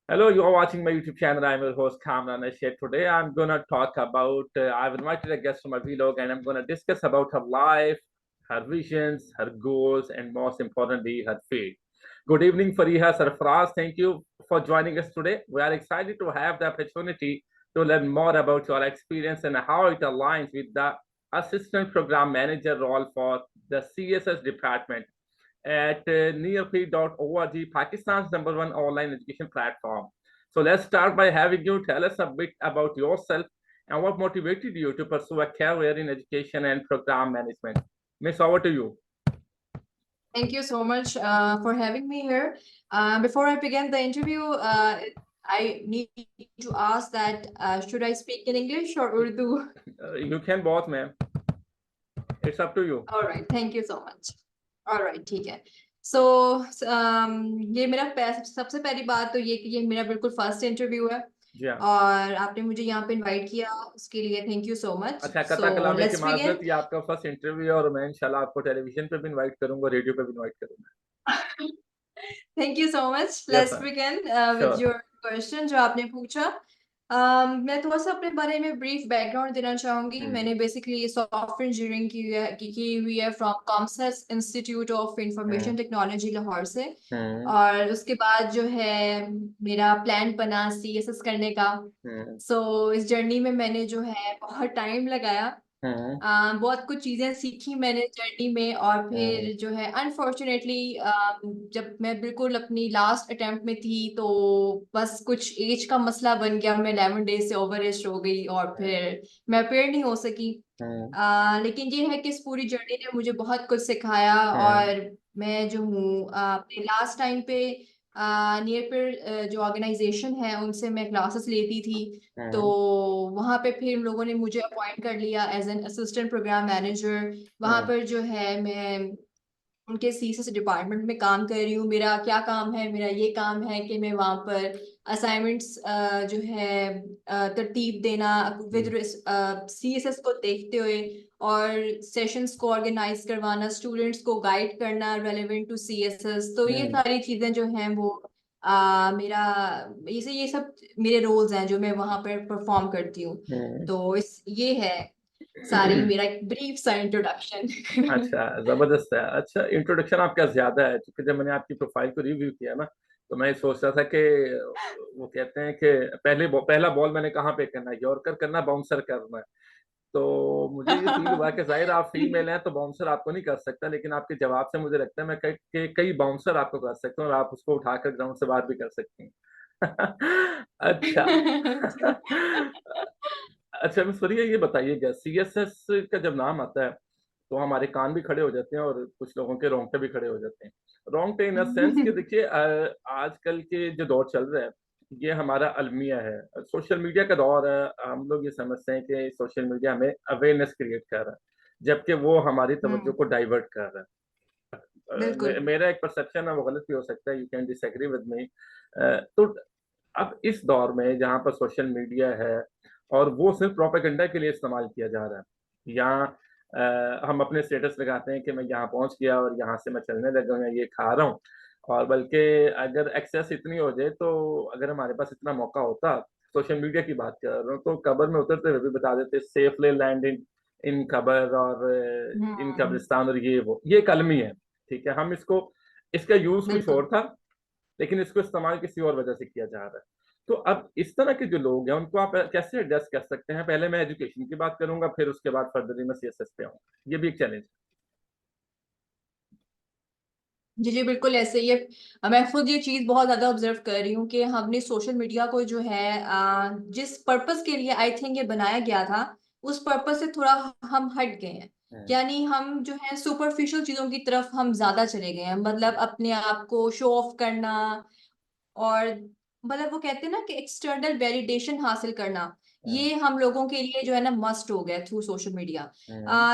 Hello, you are watching my YouTube channel. I'm your host Kamran Ashir. Today I'm gonna talk about. I've invited a guest to my vlog, and I'm gonna discuss about her life, her visions, her goals, and most importantly, her faith. Good evening, Fariha Sarfraz. Thank you for joining us today. We are excited to have the opportunity to learn more about your experience and how it aligns with the assistant program manager role for the CSS department at nearfree.org, Pakistan's #1 online education platform. So let's start by having you tell us a bit about yourself and what motivated you to pursue a career in education and program management. Miss, over to you. Thank you so much for having me here. Before I begin the interview, I need to ask that should I speak in English or Urdu? You can both, ma'am. It's up to you. All right, thank you so much. All right, ठीक है. So ये मेरा सबसे पहली बात तो ये कि ये मेरा बिल्कुल फर्स्ट इंटरव्यू है जी हाँ. और आपने मुझे यहाँ पे इनवाइट किया उसके लिए थैंक यू सो मच. अच्छा, So कथा कलामे की let's माजरत, begin. ये आपका फर्स्ट इंटरव्यू है और मैं इंशाल्लाह आपको टेलीविजन पे भी इनवाइट करूंगा, रेडियो पे भी इनवाइट करूंगा. Thank you so much. Yes, Let's ma'am. begin with Sure. your question जो आपने पूछा. मैं थोड़ा सा अपने बारे में ब्रीफ बैकग्राउंड देना चाहूंगी. मैंने बेसिकली सॉफ्टवेयर इंजीनियरिंग की हुई है फ्रॉम कॉमसस institute of information technology Lahore से. और उसके बाद जो है मेरा प्लान बना सीएसएस करने का. सो इस जर्नी में मैंने जो है बहुत टाइम लगाया. बहुत कुछ चीजें सीखी मैंने जर्नी में और फिर जो है अनफॉर्चुनेटली जब मैं बिल्कुल अपनी लास्ट अटेम्प्ट में थी तो बस कुछ एज का मसला बन गया. मैं 11 डेज से ओवर एज हो गई और फिर मैं अपेयर नहीं हो सकी. लेकिन ये है कि इस पूरी जर्नी ने मुझे बहुत कुछ सिखाया और मैं जो हूँ अपने लास्ट टाइम पे नियर पर जो ऑर्गेनाइजेशन है उनसे मैं क्लासेस लेती थी. तो वहां पे फिर उन लोगों ने मुझे अपॉइंट कर लिया as an assistant programme manager. वहां पर जो है मैं उनके सीएसएस डिपार्टमेंट में काम कर रही हूँ. मेरा क्या काम है, मेरा ये काम है कि मैं वहां पर असाइनमेंट्स जो है तरतीब देना विद सीएसएस को देखते हुए और सेशंस को ऑर्गेनाइज करवाना, स्टूडेंट्स को गाइड करना रेलेवेंट टू सीएसएस. तो ये सारी चीजें जो हैं वो मेरा ये सब मेरे रोल्स हैं जो मैं वहां पर परफॉर्म करती हूँ. तो इस ये है सारी मेरा एक ब्रीफ सा इंट्रोडक्शन. अच्छा, जबरदस्त है. अच्छा, इंट्रोडक्शन आपका ज्यादा है क्योंकि जब मैंने आपकी प्रोफाइल को रिव्यू किया ना तो मैं सोच रहा था कि वो कहते हैं कि पहला बॉल मैंने कहाँ पे करना है, यॉर्कर करना, बाउंसर करना है. तो मुझे ये फील हुआ कि जाहिर आप फीमेल हैं तो बाउंसर आपको नहीं कर सकता, लेकिन आपके जवाब से मुझे लगता है मैं कई बाउंसर आपको कर सकता हूँ और आप उसको उठाकर ग्राउंड से बाहर भी कर सकती हैं. अच्छा. अच्छा मिस फरिया, ये बताइएगा, सीएसएस का जब नाम आता है तो हमारे कान भी खड़े हो जाते हैं और कुछ लोगों के रोंगटे भी खड़े हो जाते हैं. रोंगटे इन सेंस कि देखिए, आजकल के जो दौर चल रहा है ये हमारा अलमिया है, सोशल मीडिया का दौर है. हम लोग ये समझते हैं कि सोशल मीडिया हमें अवेयरनेस क्रिएट कर रहा है जबकि वो हमारी तवज्जो को डाइवर्ट कर रहा है. बिल्कुल. मेरा एक परसेप्शन है, वो गलत भी हो सकता है, you can disagree with me. तो अब इस दौर में जहाँ पर सोशल मीडिया है और वो सिर्फ प्रोपेगेंडा के लिए इस्तेमाल किया जा रहा है, यहाँ हम अपने स्टेटस लगाते हैं कि मैं यहाँ पहुंच गया और यहाँ से मैं चलने लगा हूँ या ये खा रहा हूँ. और बल्कि अगर एक्सेस इतनी हो जाए तो अगर हमारे पास इतना मौका होता, सोशल मीडिया की बात कर रहा हूँ, तो कब्र में उतरते हुए भी बता देते सेफली लैंड इन इन कब्र और इन कब्रिस्तान और ये कलमी है. ठीक है, हम इसको, इसका यूज कुछ बिल्कुल. और था लेकिन इसको इस्तेमाल किसी और वजह से किया जा रहा है. तो अब इस तरह के जो लोग हैं उनको आप कैसे एडजस्ट कर सकते हैं? पहले मैं एजुकेशन की बात करूंगा, फिर उसके बाद फर्दरली मैं सीएसएस पे आऊंगा. ये भी एक चैलेंज है. जी जी बिल्कुल ऐसे ही है. मैं खुद ये चीज बहुत ज्यादा ऑब्जर्व कर रही हूँ कि हमने सोशल मीडिया को जो है जिस पर्पस के लिए आई थिंक ये बनाया गया था उस पर्पस से थोड़ा हम हट गए हैं. यानी हम जो है सुपरफिशियल चीजों की तरफ हम ज्यादा चले गए हैं. मतलब अपने आप को शो ऑफ करना और मतलब वो कहते हैं ना कि एक्सटर्नल वैलिडेशन हासिल करना ये हम लोगों के लिए जो है ना मस्ट हो गया थ्रू सोशल मीडिया.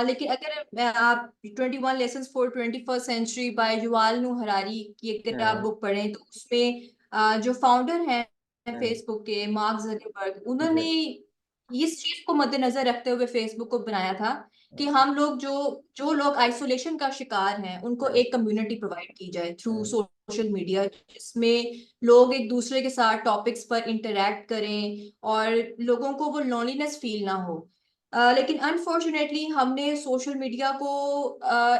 लेकिन अगर आप 21 lessons for 21st century by Yuval Noah Harari की अगर आप बुक पढ़ें तो उसमें जो फाउंडर हैं फेसबुक के मार्क जकरबर्ग उन्होंने इस चीज को मद्देनजर रखते हुए फेसबुक को बनाया था कि हम लोग जो लोग आइसोलेशन का शिकार हैं उनको एक कम्युनिटी प्रोवाइड की जाए थ्रू सोशल मीडिया, जिसमें लोग एक दूसरे के साथ टॉपिक्स पर इंटरेक्ट करें और लोगों को वो लोनलीनेस फील ना हो। लेकिन अनफॉर्चुनेटली हमने सोशल मीडिया को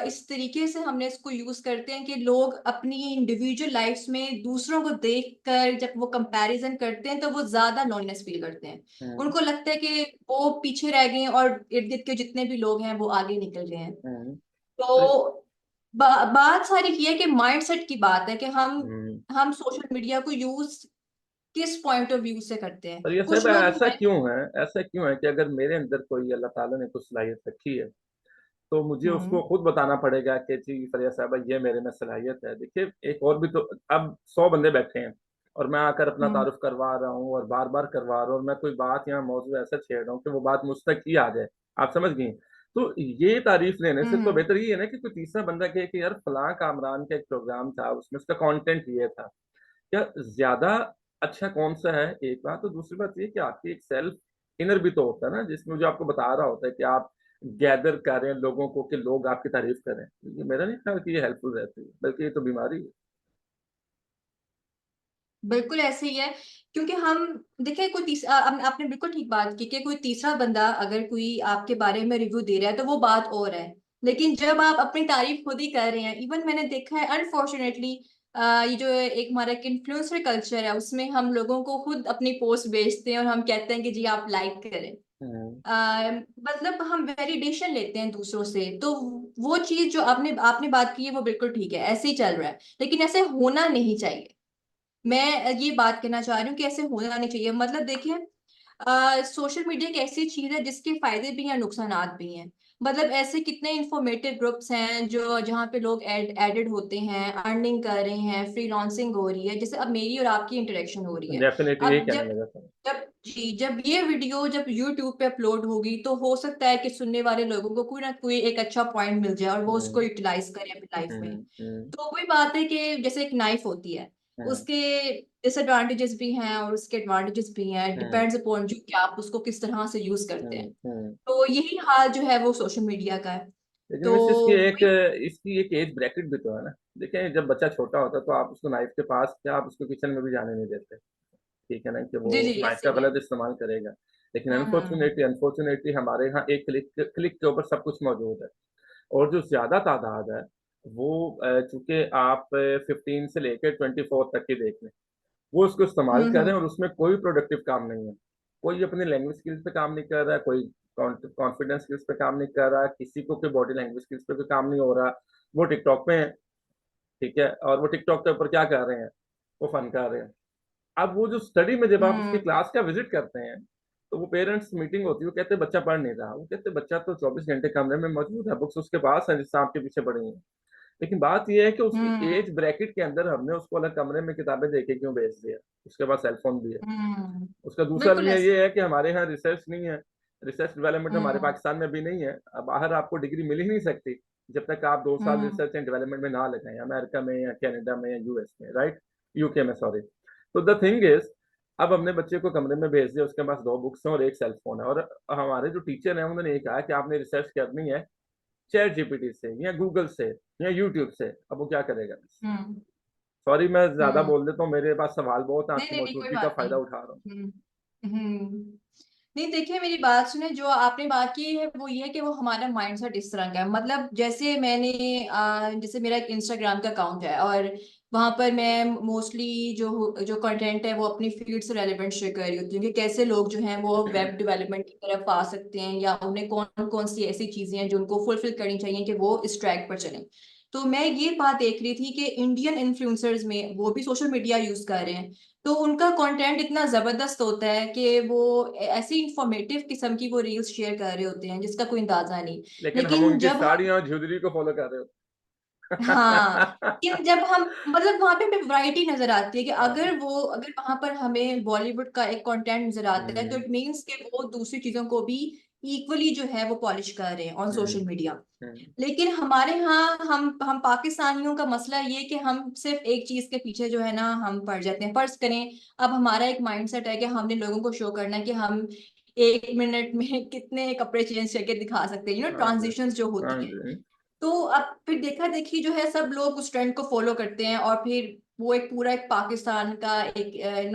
इस तरीके से हमने इसको यूज करते हैं कि लोग अपनी इंडिविजुअल लाइफ्स में दूसरों को देखकर जब वो कंपैरिजन करते हैं तो वो ज्यादा लोनलीनेस फील करते हैं। उनको लगता है कि वो पीछे रह गए हैं और इर्द गिर्द के जितने भी लोग हैं वो आगे निकल गए हैं। तो बात सारी ये है कि माइंडसेट की बात है कि हम सोशल मीडिया को यूज किस पॉइंट ऑफ व्यू से करते हैं। और ये कुछ सब लोग ऐसा क्यों है, ऐसा क्यों है कि अगर मेरे अंदर कोई अल्लाह ताला ने कुछ सलाहियत रखी है तो मुझे हम्म उसको खुद बताना पड़ेगा कि जी फरिया साहब ये मेरे में सलाहियत है। देखिए एक और भी तो, अब 100 बंदे बैठे हैं और मैं आकर अपना हम्म तारुफ करवा रहा हूँ और बार बार करवा रहा हूँ और मैं कोई बात या मौजूद ऐसा छेड़ रहा हूँ कि वो बात मुझ तक ही आ जाए, आप समझ गई। तो ये तारीफ लेने से तो हम्म बेहतर ये है ना कि कोई तीसरा बंदा कहे कि यार फलां कामरान का एक प्रोग्राम था, उसमें उसका कंटेंट ये था, क्या ज्यादा अच्छा कौन सा है, एक बात। तो दूसरी बात ये कि आपकी एक सेल्फ इनर भी तो होता है ना, जिसमें जो आपको बता रहा होता है कि आप गैदर कर रहे हैं लोगों को कि लोग आपकी तारीफ करें। ये मेरा नहीं ख्याल कि ये हेल्पफुल रहती है, बल्कि ये तो बीमारी है। बिल्कुल ऐसे ही है। क्योंकि हम देखिए कोई तीसरा आपने बिल्कुल ठीक बात की कि कोई तीसरा बंदा अगर कोई आपके बारे में रिव्यू दे रहा है तो वो बात और है। लेकिन जब आप अपनी तारीफ खुद ही कर रहे हैं, इवन मैंने देखा है अनफॉर्चुनेटली ये जो एक हमारा एक इन्फ्लुएंसर कल्चर है उसमें हम लोगों को खुद अपनी पोस्ट भेजते हैं और हम कहते हैं कि जी आप लाइक करें। हम्म, मतलब हम वैलिडेशन लेते हैं दूसरों से। तो वो चीज जो आपने आपने बात की है वो बिल्कुल ठीक है, ऐसे ही चल रहा है, लेकिन ऐसे होना नहीं चाहिए। मैं ये बात कहना चाह रही हूँ कि ऐसे होना नहीं चाहिए। मतलब देखिए सोशल मीडिया एक ऐसी चीज है जिसके फायदे भी हैं नुकसानात भी हैं। मतलब ऐसे कितने इंफॉर्मेटिव ग्रुप्स हैं जो जहाँ पे लोग एडेड होते हैं, अर्निंग कर रहे हैं, फ्रीलांसिंग हो रही है, जैसे अब मेरी और आपकी इंटरेक्शन हो रही है। डेफिनेटली यही अब कहने जब लगा था। जब ये वीडियो जब YouTube पे अपलोड होगी तो हो सकता है कि सुनने वाले लोगों को कोई ना कोई एक अच्छा पॉइंट मिल जाए और वो उसको हम्म, यूटिलाइज करें अपनी लाइफ में। हम्म, हम्म, तो वही बात है कि जैसे एक नाइफ होती है, हम्म, उसके डिसएडवांटेजेस भी हैं और उसके एडवांटेजेस भी हैं, हम्म, डिपेंड्स अपॉन जो कि आप उसको किस तरह से यूज करते हैं। हम्म। तो यही हाल जो है वो सोशल मीडिया का है। लेकिन तो वैसे वही इसकी एक एज ब्रैकेट भी तो है ना। देखें जब बच्चा छोटा होता है तो आप उसको नाइफ के पास या आप उसको किचन में भी जाने नहीं देते, ठीक है ना, कि वो जी जी नाइफ ऐसे का ही है। गलत इस्तेमाल करेगा। लेकिन हम्म अनफॉर्चुनेटली अनफॉर्चुनेटली हमारे यहाँ एक क्लिक क्लिक के ऊपर सब कुछ मौजूद है। और जो ज्यादा तादाद है वो चूंकि आप 15 से लेकर 24 तक की देख लें, वो उसको इस्तेमाल कर रहे हैं हम्म और उसमें कोई प्रोडक्टिव काम नहीं है। कोई अपनी लैंग्वेज स्किल्स पे काम नहीं कर रहा है, कोई कॉन्फिडेंस स्किल्स पे काम नहीं कर रहा, किसी को कोई बॉडी लैंग्वेज स्किल्स पे कोई काम नहीं हो रहा। वो टिकटॉक पे है, ठीक है, और वो टिकटॉक के ऊपर क्या कर रहे हैं, वो फन कर रहे हैं। अब वो जो स्टडी में जब आप उसकी हम्म क्लास का विजिट करते हैं तो वो पेरेंट्स मीटिंग होती है, वो कहते हैं बच्चा पढ़ नहीं रहा, वो कहते हैं बच्चा तो 24 घंटे कमरे में मौजूद है, बुक्स उसके पास है जिससे आपके पीछे पड़ी हैं। लेकिन बात यह है कि उसकी हम्म एज ब्रैकेट के अंदर हमने उसको अलग कमरे में किताबें देके क्यों भेज दिया। उसके पास सेलफोन भी है। हम्म उसका दूसरा बिल्कुल अलमिया ऐसे। ये है कि हमारे यहाँ रिसर्च नहीं है। रिसर्च डेवलपमेंट हमारे हम्म पाकिस्तान में भी नहीं है। अब बाहर आपको डिग्री मिल ही नहीं सकती जब तक आप 2 साल हम्म रिसर्च एंड डेवलपमेंट में ना लगाएं, अमेरिका में या कनाडा में या यूएस में, राइट, यूके में, सॉरी। तो द थिंग इज, अब हमने बच्चे को कमरे में भेज दिया, उसके पास 2 बुक्स हैं और एक सेलफोन है, और हमारे जो टीचर हैं उन्होंने ये कहा कि आपने रिसर्च करनी है चैट जीपीटी से या गूगल से या यूट्यूब से। अब वो क्या करेगा। हम्म सॉरी मैं ज्यादा हम्म बोल देता हूँ, मेरे पास सवाल बहुत है, नहीं आपकी नहीं नहीं कोई मौजूदगी का बात नहीं। फायदा उठा रहा हूँ। नहीं देखिए मेरी बात सुने, जो आपने बात की है वो ये है कि वो हमारा माइंडसेट इस तरह का है। मतलब जैसे मैंने जैसे मेरा एक इंस्टाग्राम का अकाउंट है और वहां पर मैं मोस्टली जो कंटेंट है वो अपनी फील्ड से रेलेवेंट शेयर कर रही होती हूँ कि कैसे लोग जो हैं वो वेब डेवलपमेंट की तरफ आ सकते हैं या उन्हें कौन कौन सी ऐसी चीजें हैं जो उनको फुलफिल करनी चाहिए कि वो इस ट्रैक पर चलें। तो मैं ये बात देख रही थी कि इंडियन इन्फ्लुएंसर्स में वो भी सोशल मीडिया यूज कर रहे हैं। तो उनका कंटेंट इतना जबरदस्त होता है कि वो ऐसी इंफॉर्मेटिव किस्म की वो रील्स शेयर कर रहे होते हैं जिसका कोई अंदाजा नहीं। लेकिन हम लेकिन उनकी जब हम साड़ियाँ और ज्वेलरी को फॉलो कर रहे हो। हाँ, लेकिन जब हम मतलब वहां पे हमें वैरायटी नजर आती है कि हाँ, अगर वहां पर हमें बॉलीवुड का एक कंटेंट नजर आता है तो हम्म, इट मीन्स कि वो दूसरी चीजों को भी इक्वली जो है वो पॉलिश कर रहे हैं ऑन हम्म, सोशल मीडिया। हम्म, लेकिन हमारे यहाँ हम पाकिस्तानियों का मसला ये कि हम सिर्फ एक चीज के पीछे जो है ना हम पड़ जाते हैं। फर्ज करें अब हमारा एक माइंडसेट है कि हमने लोगों को शो करना है कि हम 1 मिनट में कितने कपड़े चेंज करके दिखा सकते हैं, हाँ जी, ट्रांजिशंस जो हाँ होती हैं। जी। तो अब फिर देखा-देखी जो है सब लोग उस ट्रेंड को फ़ॉलो करते हैं और फिर वो एक पूरा एक पाकिस्तान का एक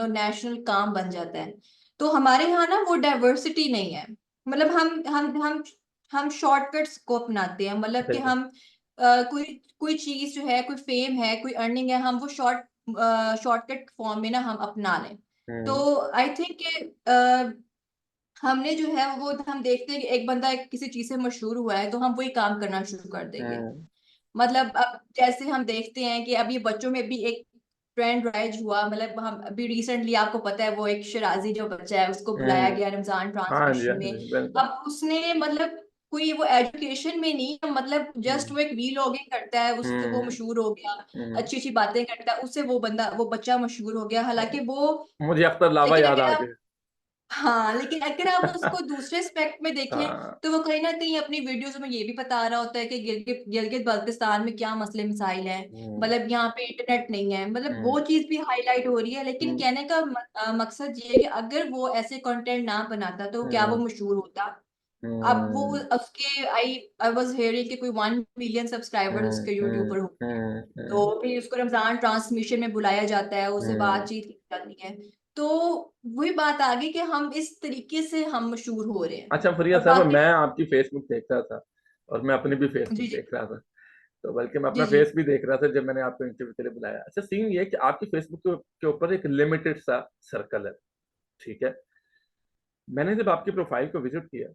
नेशनल काम बन जाता है। तो हमारे यहाँ ना वो डाइवर्सिटी नहीं है। मतलब हम शॉर्टकट्स को अपनाते हैं, मतलब कि बिल्कुल। हम कोई कोई चीज़ जो है, कोई फ़ेम है, कोई अर्निंग है, हम वो शॉर्टकट फ़ॉर्म में ना हम अपना लें। तो हुँ, आई थिंक कि हमने जो है वो हम देखते हैं कि एक बंदा किसी चीज़ से मशहूर हुआ है, तो हम वही काम करना शुरू कर देंगे। हुँ, मतलब अब जैसे हम देखते हैं कि अभी बच्चों में भी एक ट्रेंड राइज हुआ, मतलब हम अभी रिसेंटली आपको पता है वो एक शराज़ी जो बच्चा है उसको बुलाया हुँ। गया रमज़ान हाँ जी, ट्रांसमिशन हाँ में। जी, बिल्कुल। अब उसने मतलब कोई वो एजुकेशन में नहीं, मतलब जस्ट हुँ, वो एक वीलॉगिंग करता है, उससे वो हुँ, मशहूर हो गया, हुँ। अच्छी-अच्छी बातें करता है, उससे वो बच्चा मशहूर हो गया। हालाँकि वो मुझे अख्तर लावा लेकिन याद अगर आ आप गया। हाँ, लेकिन अगर आप उसको दूसरे एस्पेक्ट में देखें, हाँ, तो वो कहीं न कहीं अपनी वीडियोज़ में ये भी बता रहा होता है कि गिलगित-बाल्टिस्तान में क्या मसले-मसाइल हैं, हुँ, मतलब यहाँ पे इंटरनेट नहीं है, मतलब वो हुँ, चीज़ भी हाइलाइट हो रही है। लेकिन हुँ, कहने का मकसद ये है कि अगर वो ऐसे कंटेंट ना बनाता, तो क्या वो हुँ, मशहूर होता? अब वो हुँ, उसके आई वाज़ हियरिंग कि कोई 1 मिलियन सब्सक्राइबर्स हुँ, उसके यूट्यूब हुँ, पर होंगे। हुँ, तो हुँ, फिर उसको रमज़ान ट्रांसमिशन में बुलाया जाता है, उससे हुँ। बातचीत की जाती है। तो वही बात आ गई कि हम इस तरीके से हम मशहूर हो रहे हैं। अच्छा फ़रिया और साहब, बाकी मैं आपकी फ़ेसबुक देख रहा था और मैं अपनी भी फ़ेसबुक जी, जी। देख रहा था। तो बल्कि मैं जी, अपना जी। फ़ेस भी देख रहा था जब मैंने आपको इंटरव्यू के लिए बुलाया। अच्छा, सीन ये है कि आपकी फ़ेसबुक के ऊपर एक लिमिटेड सा सर्कल है, ठीक है? मैंने जब आपकी प्रोफ़ाइल को विज़िट किया,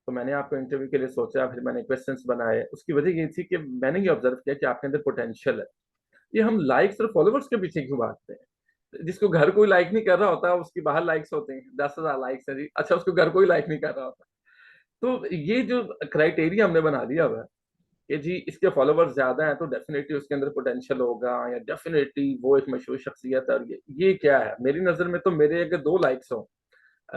तो मैंने आपको इंटरव्यू के लिए सोचा, फिर मैंने क्वेश्चन्स बनाए। उसकी वजह ये थी कि मैंने ये ऑब्ज़र्व किया कि आपके अंदर पोटेंशियल है। ये हम लाइक्स और फॉलोवर्स के पीछे क्यों भागते हैं? जिसको घर कोई लाइक नहीं कर रहा होता, उसकी बाहर लाइक्स होते हैं, 10,000 लाइक्स हैं जी। अच्छा, उसको घर कोई लाइक नहीं कर रहा होता। तो ये जो क्राइटेरिया हमने बना दिया हुआ है कि जी इसके फॉलोवर्स ज़्यादा हैं तो डेफ़िनिटली उसके अंदर पोटेंशियल होगा या डेफ़िनिटली वो एक मशहूर शख्सियत है, और ये क्या है? मेरी नज़र में तो मेरे अगर 2 लाइक्स हों,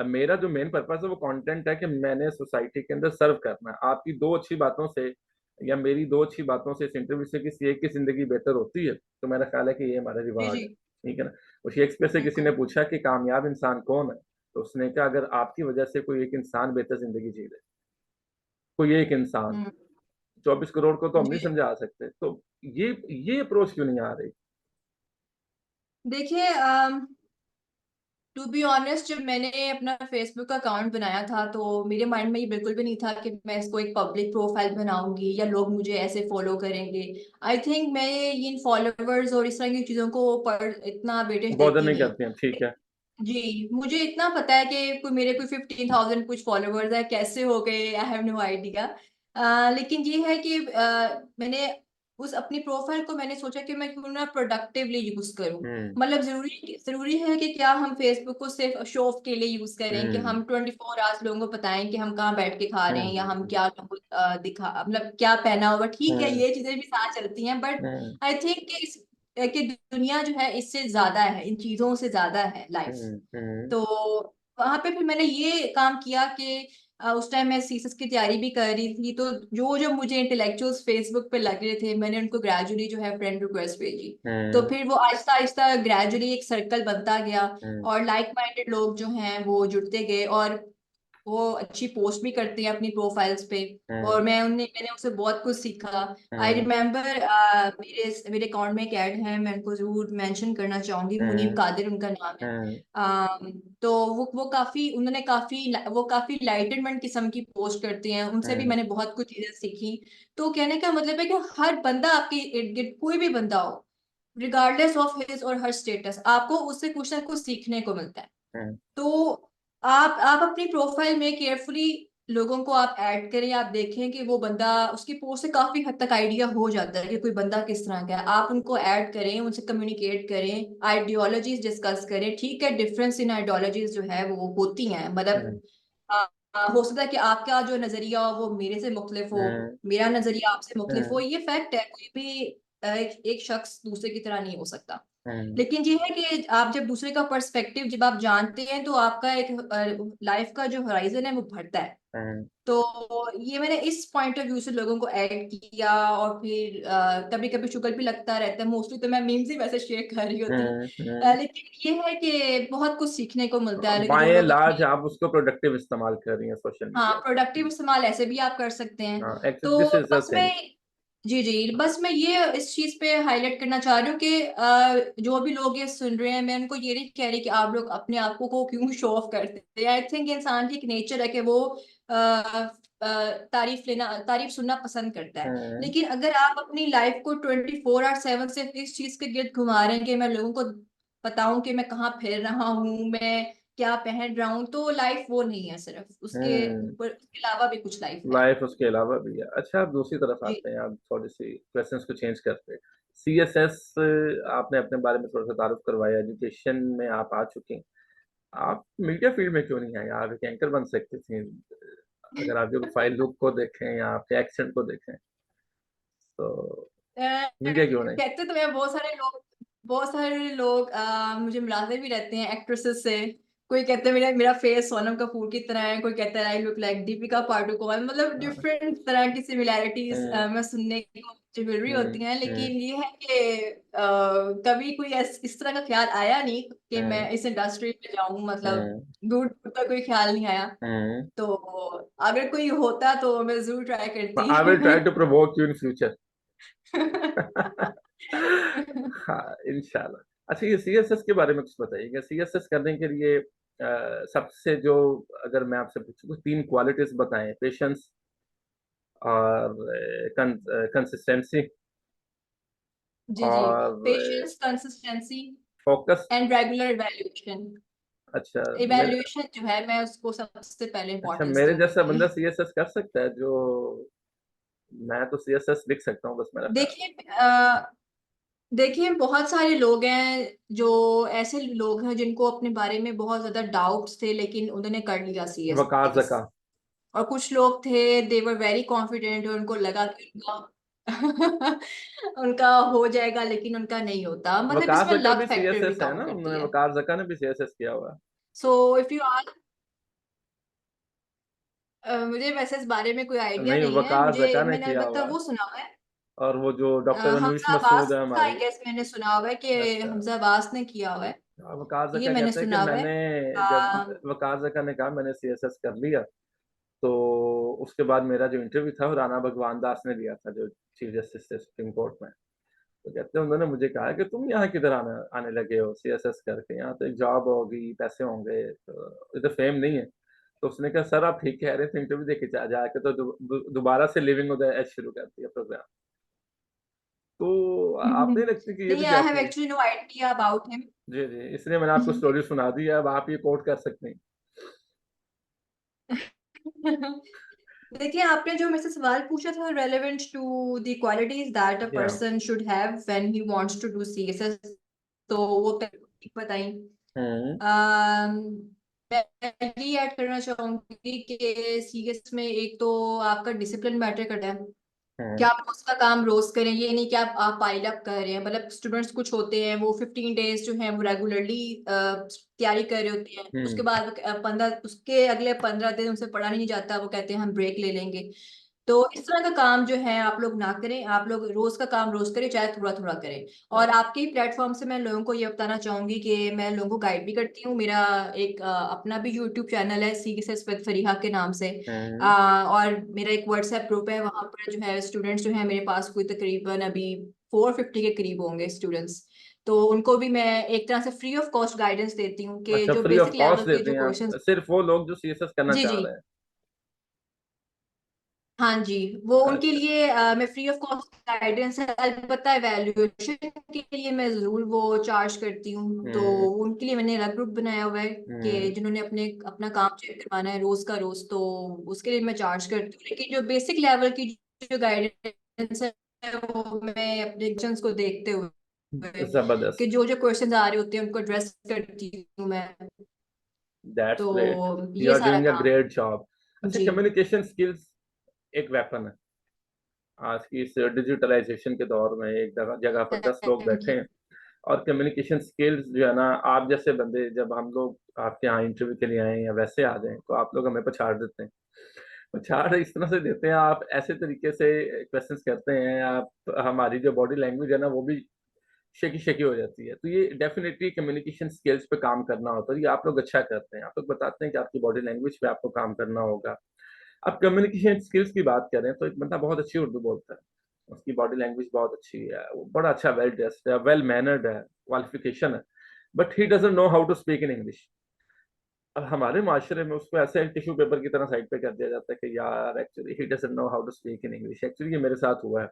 मेरा जो मेन पर्पज़ है वो कंटेंट है कि मैंने सोसाइटी के अंदर सर्व करना है। आपकी 2 अच्छी बातों से या मेरी 2 अच्छी बातों से, इस इंटरव्यू से किसी एक की ज़िंदगी बेहतर होती है, तो मेरा ख़्याल है कि ये हमारा जी, रिवार्ड है। जी। ठीक है ना? और शेक्सपियर से किसी बिल्कुल। ने पूछा कि कामयाब इंसान कौन है? तो उसने कहा, अगर आपकी वज़ह से कोई एक इंसान बेहतर ज़िंदगी जी ले, कोई एक इंसान, हुँ। 24 करोड़ को तो हम नहीं जी। समझा सकते। तो ये ये अप्रोच क्यों नहीं आ रही? देखिए टू बी ऑनेस्ट जब मैंने अपना फ़ेसबुक अकाउंट बनाया था, तो मेरे माइंड में ये बिल्कुल भी नहीं था कि मैं इसको एक पब्लिक प्रोफ़ाइल बनाऊँगी या लोग मुझे ऐसे फ़ॉलो करेंगे। आई थिंक मैं इन फ़ॉलोवर्स और इस तरह की चीज़ों को पढ़ इतना वेटेज बॉदर देती नहीं नहीं। करते हम, ठीक है। जी, मुझे इतना पता है कि कोई 15,000 कुछ फॉलोवर्स है, कैसे हो गए आई हैव नो आइडिया। लेकिन ये है कि मैंने उस अपनी प्रोफ़ाइल को मैंने सोचा कि मैं क्यों ना प्रोडक्टिवली यूज़ करूँ। हुँ, मतलब ज़रूरी है कि क्या हम फ़ेसबुक को सिर्फ़ शो ऑफ के लिए यूज़ करें कि हुँ, हम 24 आवर्स लोगों को बताएँ कि हम कहाँ बैठ के खा हुँ, रहे हैं या हुँ, हम हुँ, क्या लोगों को मतलब क्या पहना हुआ ठीक है, हुँ, ये चीज़ें भी साथ चलती हैं बट हुँ, आई थिंक कि दुनिया जो है इससे ज़्यादा है, इन चीज़ों से ज़्यादा है लाइफ़। हुँ, हुँ, तो वहाँ पे फिर मैंने ये काम किया कि उस टाइम मैं सीसेस की तैयारी भी कर रही थी, तो जो मुझे इंटेलेक्चुअल्स फ़ेसबुक पे लग रहे थे, मैंने उनको ग्रेजुअली जो है फ्रेंड रिक्वेस्ट भेजी। तो हुँ, फिर वो आहिस्ता-आहिस्ता ग्रेजुअली एक सर्कल बनता गया हुँ, और लाइक माइंडेड लोग जो हैं वो जुड़ते गए और वो अच्छी पोस्ट भी करती हैं अपनी प्रोफाइल्स पे और मैंने उनसे बहुत कुछ सीखा। आई हुँ, रिमेंबर मेरे अकाउंट में एक ऐड है, मैं उनको ज़रूर मेंशन करना चाहूँगी, मुनीम हुँ, कादिर उनका नाम है। हुँ, तो वो काफ़ी लाइटनमेंट किस्म की पोस्ट करती हैं, उनसे भी हुँ, मैंने बहुत कुछ चीज़ें सीखी। तो कहने का मतलब है कि हर बंदा आपके इर्द-गिर्द कोई भी बंदा हो, रिगार्डलेस ऑफ हिज़ और हर स्टेटस, आपको उससे कुछ ना कुछ सीखने को मिलता है। हुँ, तो आप अपनी प्रोफ़ाइल में केयरफुली लोगों को आप ऐड करें, आप देखें कि वो बंदा उसकी पोस्ट से काफ़ी हद तक आइडिया हो जाता है कि कोई बंदा किस तरह का है। आप उनको ऐड करें, उनसे कम्युनिकेट करें, आइडियोलॉजीज़ डिस्कस करें। ठीक है, डिफरेंस इन आइडियोलॉजीज़ जो है वो होती हैं। मतलब हुँ, अ हो सकता है कि आपका जो नज़रिया हो वो मेरे से मुख्तलिफ हो, हुँ, मेरा नज़रिया आपसे मुख्तलिफ हो, हुँ, ये फैक्ट है। कोई भी एक शख्स दूसरे की तरह नहीं हो सकता। हम्म, लेकिन ये है कि आप जब दूसरे का पर्सपेक्टिव जब आप जानते हैं तो आपका एक लाइफ का जो होराइजन है वो बढ़ता है। हम्म, तो ये मैंने इस पॉइंट ऑफ व्यू से लोगों को ऐड किया, और फिर कभी कभी शुगर भी लगता रहता है, मोस्टली तो मैं मीम्स ही वैसे शेयर कर रही होती हूँ। लेकिन ये है कि बहुत कुछ सीखने को मिलता है, लेकिन जो बाय एंड लोग लार्ज अपनी आप उसको प्रोडक्टिव इस्तेमाल कर रही हैं सोशल हाँ मीडिया प्रोडक्टिव इस्तेमाल ऐसे भी आप कर सकते हैं। का। दिस तो इज द बस मैं थिंग। जी जी बस मैं ये इस चीज पे हाईलाइट करना चाह रही हूँ कि जो भी लोग ये सुन रहे हैं, मैं उनको ये नहीं कह रही कि आप लोग अपने आप को क्यों शो ऑफ करते हैं। आई थिंक इंसान की एक नेचर है कि वो तारीफ सुनना पसंद करता है। हम्म, लेकिन अगर आप अपनी लाइफ को 24/7 सिर्फ इस चीज के गिर्द घुमा रहे हैं कि मैं लोगों को बताऊं कि मैं कहाँ फिर रहा हूँ, मैं क्या पहन रहा हूँ, तो लाइफ वो नहीं है, सिर्फ उसके हम्म, ऊपर उसके अलावा भी कुछ लाइफ है। लाइफ उसके अलावा भी है। अच्छा, आप दूसरी तरफ जी आते हैं, आप थोड़ी सी क्वेश्चंस को चेंज करते हैं। सीएसएस, आपने अपने बारे में थोड़ा सा तारुफ करवाया, एजुकेशन में आप आ चुके हैं, आप मीडिया फील्ड में क्यों नहीं आए? आप एक एंकर बन सकते थे। अगर आपके प्रोफाइल लुक को देखें या आपके एक्सेंट को देखें तो मीडिया क्यों नहीं? कहते तो मैं बहुत सारे लोग मुझे मिलाते भी रहते हैं एक्ट्रेसेस से। कोई कहते हैं मेरा मेरा फेस सोनम कपूर की तरह है, कोई कहता है I look like Deepika Padukone, मतलब हाँ, डिफरेंट तरह की सिमिलैरिटीज हम्म, मैं सुनने को मुझे मिल रही हम्म, होती हैं। हम्म, लेकिन ये है कि कभी कोई इस तरह का ख्याल आया नहीं कि हम्म, मैं इस इंडस्ट्री में जाऊं, मतलब हम्म, दूर दूर तक कोई ख्याल नहीं आया। हम्म। तो अगर कोई होता तो मैं जरूर ट्राई आई विल ट्राई करती। To provoke you in future. हाँ, इंशाल्लाह। अच्छा, ये सीएसएस के बारे में कुछ बताइएगा। सीएसएस करने के लिए सबसे जो, अगर मैं आपसे पूछूं, तीन क्वालिटीज बताएं: पेशेंस और कंसिस्टेंसी जी जी और patience, consistency focus. And regular evaluation. अच्छा, मेरे इवैल्यूएशन जो है मैं उसको सबसे पहले अच्छा इम्पोर्टेंस मेरे जैसा दूंगी। बंदा सीएसएस कर सकता है? जो मैं तो सीएसएस लिख सकता हूँ, बस मेरा ख्याल। देखिए देखिए बहुत सारे लोग हैं जो ऐसे लोग हैं जिनको अपने बारे में बहुत ज्यादा डाउट्स थे, लेकिन उन्होंने कर लिया वकार सीएसएस। जका। और कुछ लोग थे दे वर वेरी कॉन्फिडेंट और उनको लगा कि उनका उनका हो जाएगा, लेकिन उनका नहीं होता, मतलब वकार इसमें जका लक भी फैक्टर भी सीएसएस है काउंट ना? करती उन्होंने है। वकार जका ने भी सीएसएस किया हुआ है। सो इफ यू आर मुझे वैसे इस बारे में कोई आइडिया नहीं, नहीं है, वकार मुझे जका ने मैंने किया अलबत्ता हुआ है। वो सुना हुआ है। और वो जो डॉक्टर अनुष हमजा मसूद अब्बास है का आई हमारी। गेस मैंने सुना हुआ है कि अच्छा, हमजा अब्बास ने किया हुआ है। वकार ये जका मैंने कहते हैं कि सुना हुआ है। मैंने, जब अ, वकार जका ने कहा मैंने सीएसएस कर लिया, तो उसके बाद मेरा जो इंटरव्यू था वो राणा भगवान दास ने दिया था, जो चीफ जस्टिस थे सुप्रीम कोर्ट में। तो कहते हैं उन्होंने मुझे कहा कि तुम यहाँ किधर आने लगे हो सीएसएस करके? यहाँ तो एक जॉब होगी, पैसे होंगे, तो इधर फेम नहीं है। तो उसने कहा सर आप ठीक कह रहे थे, इंटरव्यू देके जाके तो दोबारा से लिविंग विद एज शुरू कर दिया प्रोग्राम। तो आप नहीं लगती कि ये भी नहीं, आई हैव जाती? Actually no idea about him. जी जी, इसलिए मैंने आपको स्टोरी सुना दी है, अब आप ये कोट कर सकते हैं। देखिए आपने जो मेरे से सवाल पूछा था relevant to the qualities that a या person should have when he wants to do CSS, तो वो बताई। हम्म, अम, मैं ये ऐड करना चाहूंगी कि सीएस में एक तो आपका डिसिप्लिन मैटर करता है कि हम्म, आप रोज का काम रोज करें। ये नहीं कि आप पाइल अप कर रहे हैं, मतलब स्टूडेंट्स कुछ होते हैं वो 15 डेज जो है वो रेगुलरली तैयारी कर रहे होते हैं, उसके हम्म। बाद 15 उसके अगले 15 दिन उनसे पढ़ा नहीं जाता, वो कहते हैं हम ब्रेक ले लेंगे। तो इस तरह का काम जो है आप लोग ना करें, आप लोग रोज का काम रोज करें, चाहे थोड़ा थोड़ा करें। और आपके ही प्लेटफॉर्म से मैं लोगों को ये बताना चाहूंगी कि मैं लोगों को गाइड भी करती हूँ। मेरा एक अपना भी यूट्यूब चैनल है सीएसएस विद फरीहा के नाम से। हम्म। और मेरा एक व्हाट्सएप ग्रुप है, वहां पर जो है स्टूडेंट्स जो है मेरे पास कोई तकरीबन अभी 450 के करीब होंगे स्टूडेंट्स। तो उनको भी मैं एक तरह से फ्री ऑफ कॉस्ट गाइडेंस देती हूँ कि अच्छा, जो free of basic cost level के देते जो हैं क्वेश्चंस। आप? सिर्फ वो लोग जो सीएसएस करना जी चाह जी रहे हैं? हाँ जी, वो उनके अच्छा। लिए मैं फ्री ऑफ कॉस्ट गाइडेंस है। अलबत्ता एवेल्युएशन के लिए मैं जरूर वो चार्ज करती हूँ, तो हम्म, उनके लिए मैंने अलग ग्रुप बनाया हुआ है कि हम्म। जिन्होंने अपना काम चेक करवाना है रोज का रोज, तो उसके लिए मैं चार्ज करती हूँ। लेकिन जो बेसिक लेवल की जो गाइडेंस है वो मैं अपने क्वेश्चंस को देखते हुए कि जबरदस्त। जो जो क्वेश्चंस आ रहे होते हैं उनको एड्रेस करती हूँ मैं। दैट्स तो ग्रेट। यू ये आर सारा डूइंग अ काम। Great job. अच्छा, जी कम्युनिकेशन स्किल्स एक वेपन है। आज की इस डिजिटलाइजेशन के दौर में एक जगह पर 10 लोग बैठे हैं, और कम्युनिकेशन स्किल्स जो है ना, आप जैसे बंदे जब हम लोग आपके यहाँ इंटरव्यू के लिए आए या वैसे आ जाएं, तो आप लोग हमें पछाड़ देते हैं। पछाड़ इस तरह से देते हैं, आप ऐसे तरीके से क्वेश्चंस करते हैं, आप हमारी जो बॉडी लैंग्वेज है ना वो भी शेकी शेकी हो जाती है। तो ये डेफिनेटली कम्युनिकेशन स्किल्स पे काम करना होता है। ये आप लोग अच्छा करते हैं, आप लोग बताते हैं कि आपकी बॉडी लैंग्वेज पे आपको काम करना होगा। अब कम्युनिकेशन स्किल्स की बात करें तो एक बंदा बहुत अच्छी उर्दू बोलता है, उसकी बॉडी लैंग्वेज बहुत अच्छी है, वो बड़ा अच्छा वेल ड्रेस्ड है, वेल मैनर्ड है, क्वालिफिकेशन है, but he doesn't know how to speak in English. अब हमारे माशरे में उसको ऐसे टिश्यू पेपर की तरह साइड पे कर दिया जाता है कि यार actually he doesn't know how to speak in English. Actually ये मेरे साथ हुआ है।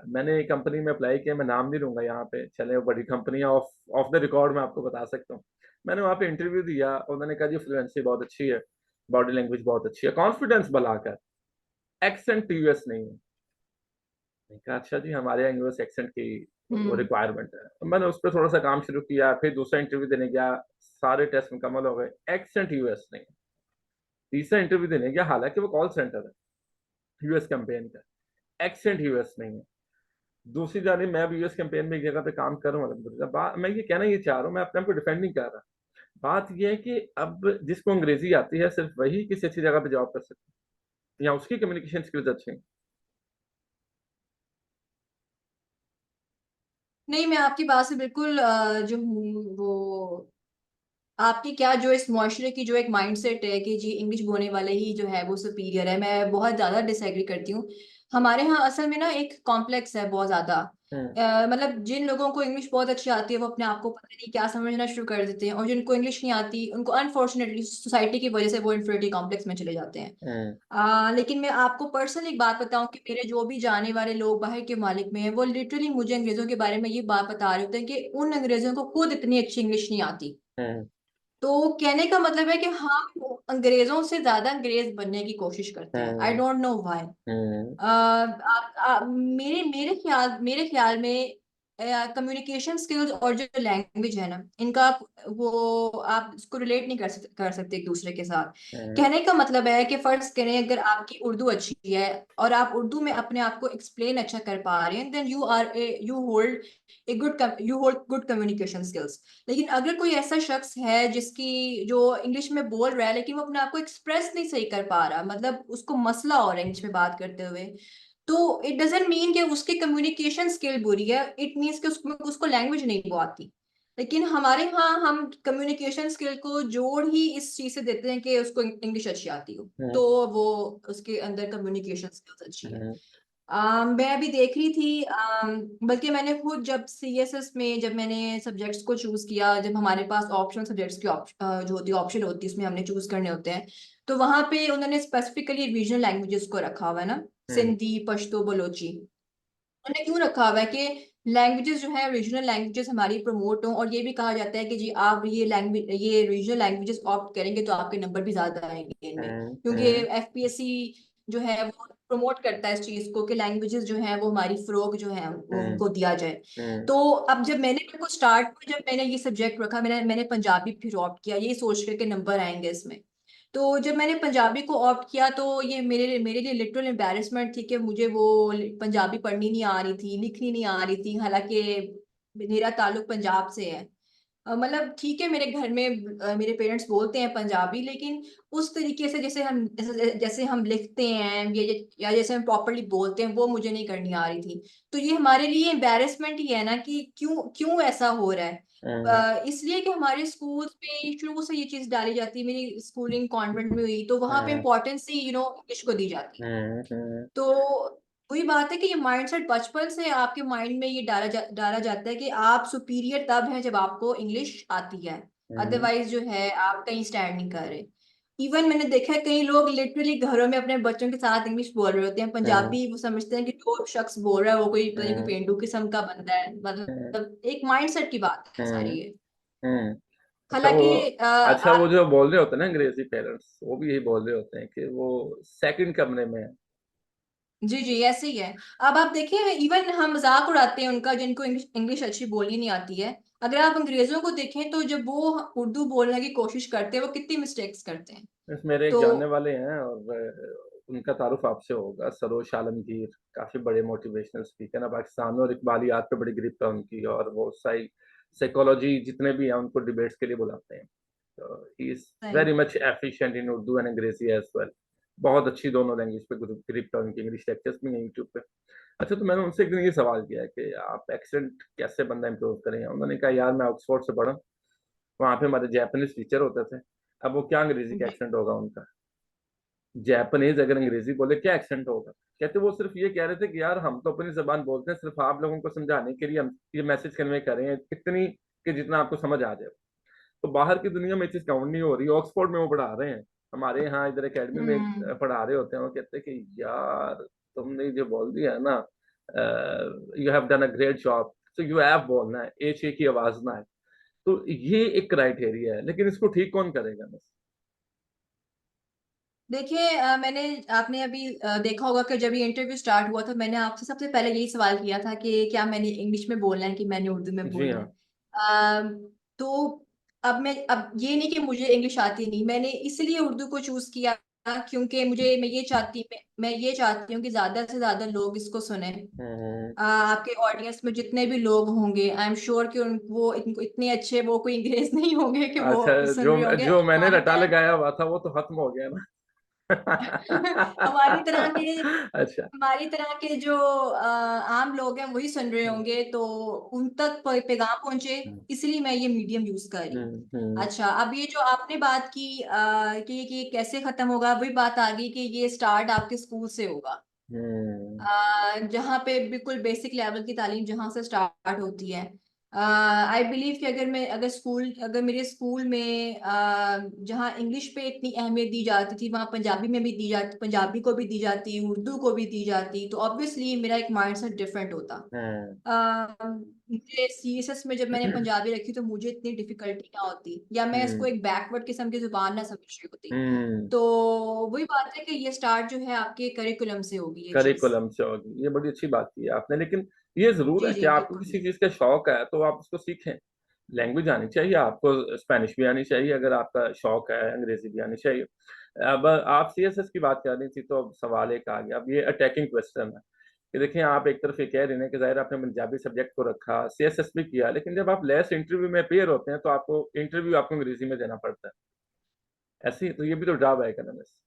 मैंने एक कंपनी में अप्लाई किया, मैं नाम नहीं लूंगा यहाँ पे, चले वो बड़ी company of of the record मैं आपको बता सकता हूँ। मैंने वहाँ पे इंटरव्यू दिया, उन्होंने कहा जी फ्लुएंसी बहुत अच्छी है, बॉडी लैंग्वेज बहुत अच्छी है, कॉन्फिडेंस बढ़ाकर, एक्सेंट यूएस नहीं है। मैंने कहा अच्छा जी, हमारे यहाँ यूएस एक्सेंट की वो रिक्वायरमेंट है। तो मैंने उस पर थोड़ा सा काम शुरू किया, फिर दूसरा इंटरव्यू देने गया, सारे टेस्ट मुकम्मल हो गए, एक्सेंट यूएस नहीं। तीसरा इंटरव्यू देने गया, हालांकि वो कॉल सेंटर है यूएस कैंपेन का, एक्सेंट यूएस नहीं है। दूसरी जानी मैं भी यूएस कैंपेन में एक जगह पे काम कर रहा हूँ अलहमदुलिल्लाह। मैं ये कहना ये चाह रहा हूँ, मैं अपने आप को डिफेंड नहीं कर रहा। बात ये है कि अब जिसको अंग्रेजी आती है सिर्फ वही किसी अच्छी जगह पे जॉब कर सकता है, या उसकी कम्युनिकेशन स्किल्स अच्छी हैं। नहीं, मैं आपकी बात से बिल्कुल जो हूँ वो आपकी क्या जो इस मुआशरे की जो एक माइंडसेट है कि जी इंग्लिश बोलने वाले ही जो है वो सुपीरियर है, मैं बहुत ज्यादा डिसएग्री करती हूँ। हमारे यहाँ असल में ना एक कॉम्प्लेक्स है बहुत ज्यादा। हम्म। मतलब जिन लोगों को इंग्लिश बहुत अच्छी आती है वो अपने आप को पता नहीं क्या समझना शुरू कर देते हैं, और जिनको इंग्लिश नहीं आती उनको अनफॉर्चुनेटली सोसाइटी की वजह से वो इन्फीरियरिटी कॉम्प्लेक्स में चले जाते हैं। हम्म। लेकिन मैं आपको पर्सनली एक बात बताऊं कि मेरे जो भी जाने वाले लोग बाहर के मालिक में हैं वो लिटरली मुझे अंग्रेजों के बारे में ये बात बता रहे होते हैं कि उन अंग्रेजों को खुद इतनी अच्छी इंग्लिश नहीं आती। हम्म। तो कहने का मतलब है कि हम अंग्रेजों से ज्यादा अंग्रेज बनने की कोशिश करते हैं। I hmm. Don't know why. Hmm. मेरे ख्याल में कम्युनिकेशन स्किल्स और जो लैंग्वेज है ना इनका वो आप इसको रिलेट नहीं कर सकते एक दूसरे के साथ। हम्म। कहने का मतलब है कि फर्ज करें अगर आपकी उर्दू अच्छी है और आप उर्दू में अपने आप को एक्सप्लेन अच्छा कर पा रहे हैं, then you hold good communication skills. लेकिन अगर कोई ऐसा शख्स है जिसकी जो इंग्लिश में बोल रहा है लेकिन वो अपने आप को एक्सप्रेस नहीं सही कर पा रहा, मतलब उसको मसला हो रहा है इंग्लिश में बात करते हुए, तो इट डजेंट मीन कि उसकी कम्युनिकेशन स्किल बुरी है, इट मीन्स कि उसको उसको लैंग्वेज नहीं वो आती। लेकिन हमारे यहाँ हम कम्युनिकेशन स्किल को जोड़ ही इस चीज से देते हैं कि उसको इंग्लिश अच्छी आती हो हम्म। तो वो उसके अंदर कम्युनिकेशन स्किल्स अच्छी है। हम्म। मैं अभी देख रही थी, बल्कि मैंने खुद जब सीएसएस में जब मैंने सब्जेक्ट्स को चूज किया, जब हमारे पास ऑप्शनल सब्जेक्ट्स की जो होती है ऑप्शन होती है उसमें हमने चूज करने होते हैं, तो वहां पे उन्होंने स्पेसिफिकली रीजनल लैंग्वेजेस को रखा हुआ है ना, हम्म। सिंधी, पश्तो, बलोची। उन्होंने क्यों रखा हुआ है कि लैंग्वेजेस जो है रीजनल लैंग्वेजेस हमारी प्रमोट हों, और ये भी कहा जाता है कि जी आप ये रीजनल लैंग्वेजेस ऑप्ट करेंगे तो आपके नंबर भी ज्यादा आएंगे इनमें, हम्म। क्योंकि हम्म। एफपीएससी जो है वो प्रमोट करता है इस चीज को कि लैंग्वेजेस जो है वो हमारी फरोग जो है वो हम्म। उनको दिया जाए। हम्म। तो अब जब मैंने बिल्कुल स्टार्ट में जब मैंने ये सब्जेक्ट रखा, मैंने पंजाबी फिर ऑप्ट किया ये सोच करके नंबर आएंगे इसमें। तो जब मैंने पंजाबी को ऑप्ट किया तो ये मेरे मेरे लिए लिटरल एम्बैरेसमेंट थी कि मुझे वो पंजाबी पढ़नी नहीं आ रही थी, लिखनी नहीं आ रही थी, हालांकि मेरा ताल्लुक पंजाब से है। मतलब ठीक है मेरे घर में मेरे पेरेंट्स बोलते हैं पंजाबी, लेकिन उस तरीके से जैसे हम लिखते हैं या जैसे हम प्रॉपरली बोलते हैं वो मुझे नहीं करनी आ रही थी। तो ये हमारे लिए एम्बैरेसमेंट ही है ना कि क्यों क्यों ऐसा हो रहा है। हम्म। इसलिए कि हमारे स्कूल में शुरू से ये चीज डाली जाती है, मेरी स्कूलिंग कॉन्वेंट में हुई तो वहां पे हम्म। इम्पोर्टेंस ही इंग्लिश को दी जाती है। हम्म। तो वही बात है कि ये माइंडसेट बचपन से आपके माइंड में ये डाला जाता है कि आप सुपीरियर तब हैं जब आपको इंग्लिश आती है, हम्म। अदरवाइज जो है आप कहीं स्टैंड नहीं कर रहे। इवन मैंने देखा है कई लोग लिटरली घरों में अपने बच्चों के साथ इंग्लिश बोल रहे होते हैं हम्म। पंजाबी, वो समझते हैं कि जो शख्स बोल रहा है वो कोई पता नहीं कोई हम्म। पेंडू किस्म का बंदा है, हम्म। मतलब एक माइंडसेट की बात है हम्म। सारी ये। हम्म। अच्छा वो हालांकि अच्छा वो आप जो बोल रहे होते हैं ना अंग्रेजी पेरेंट्स, वो भी यही बोल रहे होते हैं कि वो सेकंड कमरे में है। जी जी ऐसे ही है। अब आप देखिए इवन हम मजाक उड़ाते हैं उनका जिनको इंग्लिश इंग्लिश अच्छी बोलनी नहीं आती है। अगर आप अंग्रेजों को देखें तो जब वो उर्दू बोलने की कोशिश करते हैं वो कितनी मिस्टेक्स करते हैं। बस मेरे एक तो जानने वाले हैं, और उनका तारुफ आपसे होगा। सरोज आलमगीर काफी बड़े मोटिवेशनल स्पीकर है पाकिस्तान में, और इकबाली याद पे बड़ी ग्रिप है उनकी, और वो साइकोलॉजी जितने भी हैं उनको डिबेट्स के लिए बुलाते हैं। तो ही इज सही। Very much efficient in Urdu and अंग्रेजी एज वेल। बहुत अच्छी दोनों लैंग्वेज पे ग्रिप है उनकी, इंग्लिश लेक्चर्स भी हैं यूट्यूब पे। अच्छा, तो मैंने उनसे एक दिन ये सवाल किया कि आप एक्सेंट कैसे बंदा इम्प्रूव करें। उन्होंने कहा यार मैं ऑक्सफोर्ड से पढ़ा, वहाँ पे हमारे जापानीज टीचर होते थे। अब वो क्या अंग्रेजी का जी। एक्सेंट होगा उनका, जापानीज अगर अंग्रेजी बोले क्या एक्सेंट होगा। कहते वो सिर्फ ये कह रहे थे कि यार हम तो अपनी जबान बोलते हैं, सिर्फ आप लोगों को समझाने के लिए हम ये मैसेज कन्वे कर रहे हैं इतनी कि जितना आपको समझ आ जाए। तो बाहर की दुनिया में ये चीज काउंट नहीं हो रही, ऑक्सफोर्ड में वो पढ़ा रहे हैं, हमारे यहाँ इधर एकेडमी में हम्म। पढ़ा रहे होते हैं। वो कहते हैं कि यार तुमने जो बोल दिया है ना, you have done a great job, तो यू हैव बोलना है, एक एक की आवाज ना है। तो ये एक क्राइटेरिया है, लेकिन इसको ठीक कौन करेगा बस। देखिए मैंने आपने अभी देखा होगा कि जब ये इंटरव्यू स्टार्ट हुआ था मैंने आपसे सबसे पहले यही सवाल किया था कि क्या मैंने इंग्लिश में बोलना है कि मैंने उर्दू में जी बोलना है। हाँ। तो अब ये नहीं कि मुझे इंग्लिश आती नहीं, मैंने इसलिए उर्दू को चूज किया क्योंकि मैं ये चाहती हूँ कि ज्यादा से ज्यादा लोग इसको सुने। हम्म। आपके ऑडियंस में जितने भी लोग होंगे आई एम श्योर कि वो इतने अच्छे वो कोई अंग्रेज नहीं होंगे कि वो अच्छा, सुन जो रहे होंगे जो मैंने हमारी रटा तरह। लगाया हुआ था वो तो खत्म हो गया ना। हमारी तरह के अच्छा। हमारी तरह के जो आम लोग हैं वही सुन रहे हम्म। होंगे, तो उन तक पैगाम पहुंचे, इसलिए मैं ये मीडियम यूज कर रही हूँ। हम्म। अच्छा, अब ये जो आपने बात की कि कैसे खत्म होगा, वही बात आ गई कि ये स्टार्ट आपके स्कूल से होगा। हम्म। जहाँ पे बिल्कुल बेसिक लेवल की तालीम जहाँ से स्टार्ट होती है। आई बिलीव कि अगर मेरे स्कूल में जहाँ इंग्लिश पे इतनी अहमियत दी जाती थी वहाँ पंजाबी में भी दी जाती, पंजाबी को भी दी जाती, उर्दू को भी दी जाती, तो ऑब्वियसली मेरा एक माइंडसेट डिफरेंट होता। हम्म। मुझे सीएसएस में जब मैंने पंजाबी रखी तो मुझे इतनी डिफिकल्टी ना होती, या मैं इसको हम्म। एक बैकवर्ड किस्म की जुबान ना समझ रही होती। हम्म। तो वही बात है कि ये स्टार्ट जो है आपके करिकुलम से होगी ये चीज। करिकुलम से होगी, ये बड़ी अच्छी बात की है आपने। लेकिन ये जरूर जी है कि जी आपको बिल्कुल। किसी चीज का शौक है तो आप उसको सीखें। लैंग्वेज आनी चाहिए आपको, स्पेनिश भी आनी चाहिए अगर आपका शौक है, अंग्रेजी भी आनी चाहिए। अब आप सीएसएस की बात कर रही थी, तो अब सवाल एक आ गया, अब ये अटैकिंग क्वेश्चन है कि देखिए आप एक तरफ ये कह रहे हैं कि जाहिर आपने पंजाबी सब्जेक्ट को रखा, सीएसएस भी किया, लेकिन जब आप लेस इंटरव्यू में अपेयर होते हैं तो आपको इंटरव्यू आपको अंग्रेजी में देना पड़ता है। ऐसे ही तो ये भी तो ड्रॉबैक है ना बस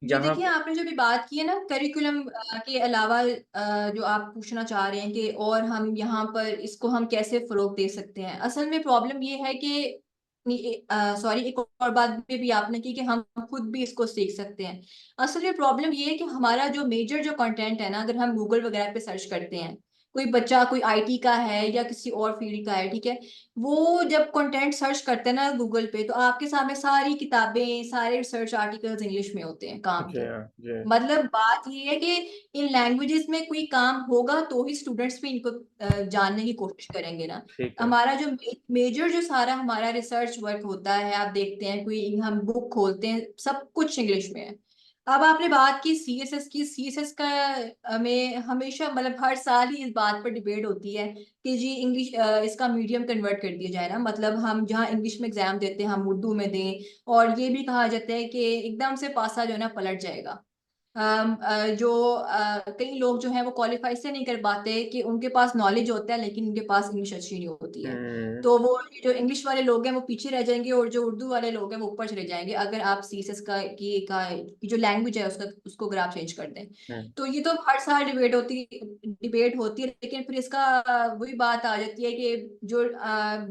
जी यहाँ देखिए, पे। आपने जो भी बात की है ना करिकुलम के अलावा, जो आप पूछना चाह रहे हैं कि और हम यहाँ पर इसको हम कैसे फरोग दे सकते हैं, असल में प्रॉब्लम ये है कि सॉरी, एक और बात भी आपने की कि हम खुद भी इसको सीख सकते हैं। असल में प्रॉब्लम ये है कि हमारा जो मेजर जो कंटेंट है ना, अगर हम गूगल वगैरह पे सर्च करते हैं, कोई बच्चा कोई आईटी का है या किसी और फील्ड का है, ठीक है, वो जब कंटेंट सर्च करते हैं ना गूगल पे, तो आपके सामने सारी किताबें सारे रिसर्च आर्टिकल्स इंग्लिश में होते हैं काम जी के। हाँ। जी। मतलब बात ये है कि इन लैंग्वेजेस में कोई काम होगा तो ही स्टूडेंट्स भी इनको जानने की कोशिश करेंगे ना। ठीक है। हमारा जो मेजर जो सारा हमारा रिसर्च वर्क होता है, आप देखते हैं कोई हम बुक खोलते हैं सब कुछ इंग्लिश में है। अब आपने बात की सीएसएस की, सीएसएस का में हमेशा मतलब हर साल ही इस बात पर डिबेट होती है कि जी इंग्लिश इसका मीडियम कन्वर्ट कर दिया जाए ना, मतलब हम जहाँ इंग्लिश में एग्जाम देते हैं हम उर्दू में दें। और ये भी कहा जाता है कि एकदम से पासा जो है ना पलट जाएगा। कई लोग जो हैं वो क्वालिफाई से नहीं कर पाते कि उनके पास नॉलेज होता है लेकिन उनके पास इंग्लिश अच्छी नहीं होती है। हम्म। तो वो जो इंग्लिश वाले लोग हैं वो पीछे रह जाएंगे और जो उर्दू वाले लोग हैं वो ऊपर चले जाएंगे, अगर आप सीएसएस की जो लैंग्वेज है उसका उसको अगर आप चेंज कर दें। हम्म। तो ये तो हर साल डिबेट होती है, लेकिन फिर इसका वही बात आ जाती है कि जो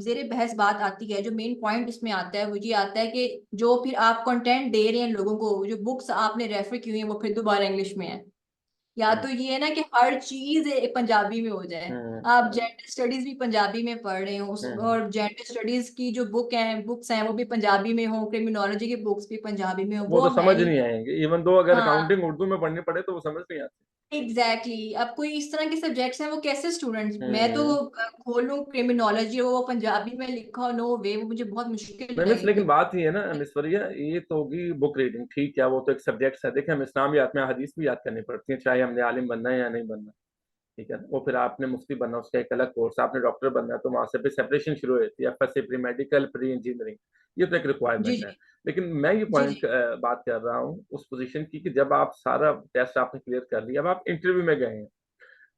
जेर बहस बात आती है, जो मेन पॉइंट इसमें आता है वो ये आता है कि जो फिर आप कंटेंट दे रहे हैं लोगों को, जो बुक्स आपने रेफर की हुई है वो फिर दोबारा इंग्लिश में है। या हम्म। तो ये है ना कि हर चीज पंजाबी में हो जाए, हम्म। आप जेंडर स्टडीज भी पंजाबी में पढ़ रहे हो हम्म। और जेंडर स्टडीज की जो बुक्स हैं वो भी पंजाबी में हो, क्रिमिनोलॉजी की बुक्स भी पंजाबी में हो, वो तो वो है समझ नहीं। नहीं आएंगे, इवन दो अगर हाँ अकाउंटिंग उर्दू में पढ़नी पड़े तो वो समझ नहीं आती। एग्जैक्टली अब कोई इस तरह के सब्जेक्ट्स हैं वो कैसे स्टूडेंट्स, मैं तो हम्म। खोलूं क्रिमिनोलॉजी वो पंजाबी में लिखा हो, नो वे, वो मुझे बहुत मुश्किल नहीं मिस, लेकिन लगेगी। बात ये है ना मिसवरिया, ये तो होगी बुक रीडिंग, ठीक है वो तो एक सब्जेक्ट है। देखिए हम इस्लाम याद में हदीस भी याद करनी पड़ती है, चाहे हमने आलिम बनना है या नहीं बनना। ठीक है, वो फिर आपने मुफ्ती बनना उसका एक अलग कोर्स, आपने डॉक्टर बनना है तो वहां से भी सेपरेशन शुरू हो जाती है, first pre medical pre engineering. ये तो एक जी रिक्वायरमेंट जी है। लेकिन मैं ये जी पॉइंट जी बात कर रहा हूँ उस पोजीशन की कि जब आप सारा टेस्ट आपने क्लियर कर लिया, अब आप इंटरव्यू में गए हैं,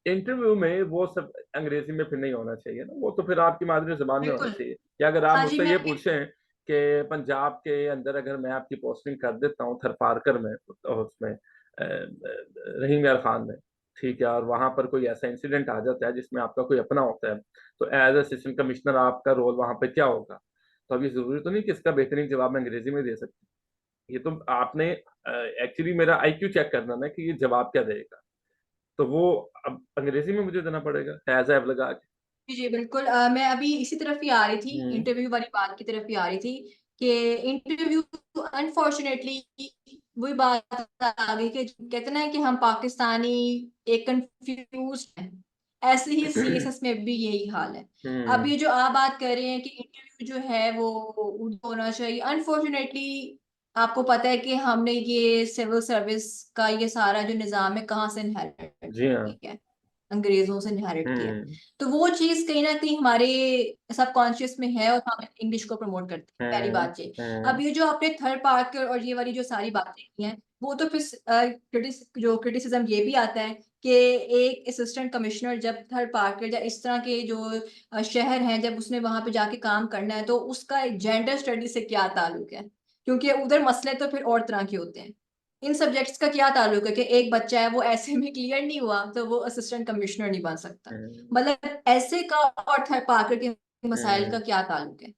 इंटरव्यू में वो सब अंग्रेजी में फिर नहीं होना चाहिए ना, वो तो फिर आपकी मादरी ज़बान में होना बिल्कुल। चाहिए। या अगर आप हाँ जी, मुझसे मैं ये अपनी पूछें कि पंजाब के अंदर अगर मैं आपकी पोस्टिंग कर देता हूँ थरपारकर में, तो उसमें रहीम यार खान में, ठीक है, और वहाँ पर कोई ऐसा इंसिडेंट आ जाता है जिसमें आपका कोई अपना होता है, तो एज असिस्टेंट कमिश्नर आपका रोल वहाँ पे क्या होगा? तो अब ये ज़रूरी तो नहीं कि इसका बेहतरीन जवाब मैं अंग्रेजी में दे सकती। ये तो आपने एक्चुअली मेरा आईक्यू चेक करना ना कि ये जवाब क्या देगा। तो वो अब अंग्रेजी में मुझे देना पड़ेगा एज़ ऐब लगा के। जी, जी, बिल्कुल। मैं अभी इसी तरफ ही आ रही थी, हुँ, इंटरव्यू वाली बात की तरफ ही आ रही थी कि इंटरव्यू अनफॉर्चुनेटली वही बात आ गई कि कहते ना कि हम पाकिस्तानी एक कन्फ्यूज़्ड हैं, ऐसे ही सीएसएस में भी यही हाल है। अब हुँ, ये जो आप बात कर रहे हैं कि इंटरव्यू जो है वो उर्दू होना चाहिए, अनफॉर्चुनेटली आपको पता है कि हमने ये सिविल सर्विस का ये सारा जो निज़ाम है कहाँ से इनहेरिट जी हाँ। किया है, अंग्रेज़ों से इनहेरिट किया है। हुँ, तो वो चीज़ कहीं न कहीं हमारे सबकॉन्शियस में है और हम इंग्लिश को प्रमोट करते हैं, पहली हुँ, बात ये। अब हुँ, ये जो आपने थर्ड पार्कर और ये वाली जो सारी बातें की हैं, वो तो फिर क्रिटिसिज़्म ये भी आता है कि एक असिस्टेंट कमिश्नर जब थर्ड पार्कर या इस तरह के जो शहर हैं, जब उसने वहाँ पे जाके काम करना है, तो उसका जेंडर स्टडी से क्या ताल्लुक है? क्योंकि उधर मसले तो फिर और तरह के होते हैं। इन सब्जेक्ट्स का क्या ताल्लुक है कि एक बच्चा है वो ऐसे में क्लियर नहीं हुआ, तो वो असिस्टेंट कमिश्नर नहीं बन सकता। हुँ, मतलब ऐसे का और थर्ड पार्कर के मसाइल का हुँ, क्या ताल्लुक है?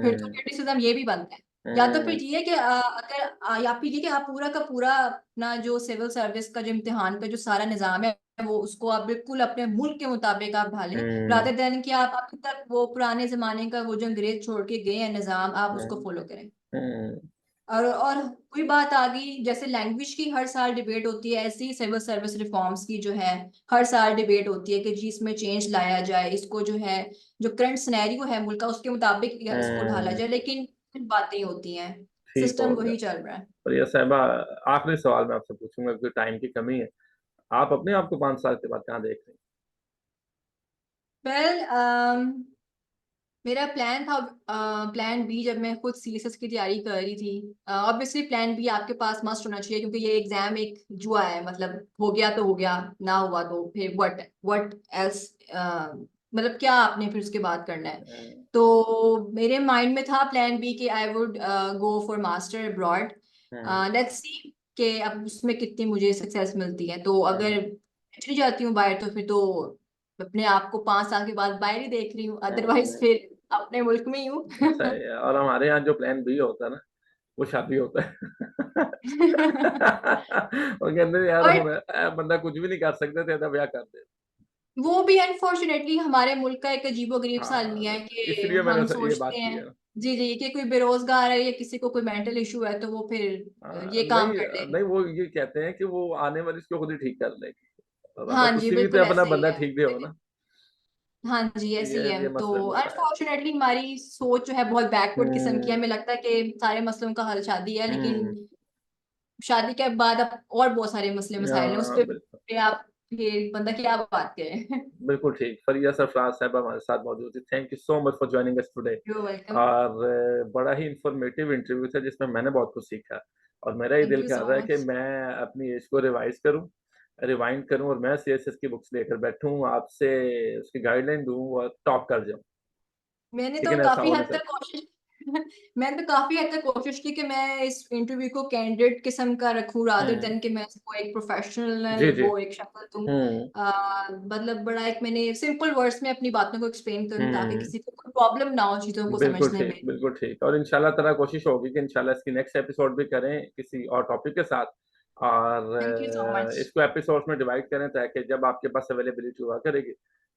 फिर तो हुँ, क्रिटिसिज़्म ये भी बनता है। या तो फिर हुँ, ये है कि अगर या फिर ये कि आप पूरा का पूरा अपना जो सिविल सर्विस का जो इम्तिहान का जो सारा निज़ाम है, वो उसको आप बिल्कुल अपने मुल्क के मुताबिक आप ढालें, हुँ, रादर दैन कि आप अभी तक वो पुराने ज़माने का वो जो अंग्रेज़ छोड़ के गए हैं निज़ाम, आप उसको हुँ, फ़ॉलो करें। हुँ, और कोई बात आ गई जैसे लैंग्वेज की हर साल डिबेट होती है, ऐसे ही सिविल सर्विस रिफॉर्म्स की जो है हर साल डिबेट होती है कि जी इसमें चेंज लाया जाए, इसको जो है जो करंट सिनेरियो है मुल्क का उसके मुताबिक या इसको ढाला हुँ, जाए, लेकिन कुछ बातें होती हैं, ठीक सिस्टम हो गया। वही चल रहा है। और साहिबा, आखिरी सवाल मैं आपसे पूछूँगा क्योंकि टाइम की कमी है। आप अपने आप को 5 साल के बाद कहाँ देख रहे हैं? वेल मेरा प्लान था प्लान बी जब मैं खुद सीएसएस की तैयारी कर रही थी। ऑब्वियसली प्लान बी आपके पास मस्ट होना चाहिए क्योंकि ये एग्जाम एक जुआ है, मतलब हो गया तो हो गया, ना हुआ तो फिर व्हाट एल्स, मतलब क्या आपने फिर उसके बाद करना है। हुँ, तो मेरे माइंड में था प्लान बी कि I would go for master abroad. Hmm, let's see कि अब उसमें कितनी मुझे सक्सेस मिलती है, तो हुँ, अगर चली जाती हूँ बाहर तो फिर तो अपने आप को 5 साल के बाद बाहर ही देख रही हूँ, अदरवाइज हुँ, फिर अपने मुल्क में ही हूँ। सही है। और हमारे यहाँ जो प्लान बी होता है ना, वो शादी होता है। वो कहते हैं यार और हुण बंदा कुछ भी नहीं कर सकता ते ब्याह कर दे। वो भी अनफॉर्चुनेटली हमारे मुल्क का एक अजीबो-गरीब सा हाँ, अलमिया है कि इसलिए मैंने हम ये सोचते बात की हैं है। जी, जी, कि कोई बेरोज़गार है या किसी को कोई मेंटल इश्यू है तो वो फिर ये काम नहीं कर ले। नहीं, वो ये कहते हैं कि वो आने वाली इसको खुद ही ठीक कर लेगी। हाँ बस जी, उसी भी तो बिल्कुल अपना ऐसे ही बंदा है। ठीक दे हो ना। हाँ जी, ऐसे ही ये है। ये तो मसला है। अनफॉर्चुनेटली हमारी सोच जो है बहुत बैकवर्ड किस्म की है। हुँ, हमें लगता है कि सारे मसलों का हल शादी है, लेकिन हुँ, शादी के बाद अब और बहुत सारे मसले मसाइल हैं, उस हाँ, बिल्कुल। पे आप फिर बंदा क्या बात करे। बिल्कुल ठीक। फरिया सरफराज साहिबा हमारे साथ मौजूद थी। Thank you so much for joining us today. You are welcome. और बड़ा ही इन्फॉर्मेटिव इंटरव्यू था जिसमें मैंने बहुत कुछ सीखा। और मेरा ये थैंक दिल यू कर सो रहा है कि मच। मैं अपनी एज को रिवाइज़ करूँ, रिवाइंड करूँ और मैं सीएसएस की बुक्स लेकर बैठूँ, आपसे उसकी गाइडलाइन दूँ और टॉप कर जाऊँ। मैंने तो लेकिन ऐसा काफ़ी हो नहीं हद तक सकता। कोशिश मैंने तो काफ़ी हद तक कोशिश की कि मैं इस इंटरव्यू को कैंडिडेट किस्म का रखूँ रादर हुँ। देन कि मैं इसको एक प्रोफेशनल जी, जी। वो एक शक्ल दूँ। हुँ, मतलब बड़ा एक मैंने सिंपल वर्ड्स में अपनी बातों को एक्सप्लेन करूँ ताकि हुँ। किसी को कोई प्रॉब्लम ना हो चीज़ों को बिल्कुल समझने ठीक, में। बिल्कुल ठीक। और इंशाल्लाह ताला कोशिश होगी कि इंशाल्लाह इसकी नेक्स्ट एपिसोड भी करें किसी और टॉपिक के साथ और थैंक यू सो मच। इसको एपिसोड्स में डिवाइड करें ताकि जब आपके पास अवेलेबिलिटी हुआ करेगी,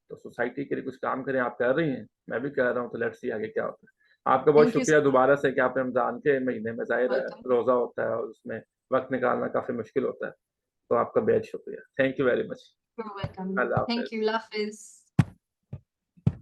तो सोसाइटी के लिए कुछ काम करें। आप कर रही हैं, मैं भी कर रहा हूँ, तो लेट्स सी आगे क्या होता है। आपका बहुत थैंक यू शुक्रिया सो दोबारा से कि आप रमज़ान के महीने में ज़ाहिर है वेलकम। रोज़ा होता है और उसमें वक़्त निकालना काफ़ी मुश्किल होता है। तो आपका बेहद शुक्रिया। Thank you very much. You are welcome. अल्लाह थैंक हाफ़िज़। यू। अल्लाह हाफ़िज़।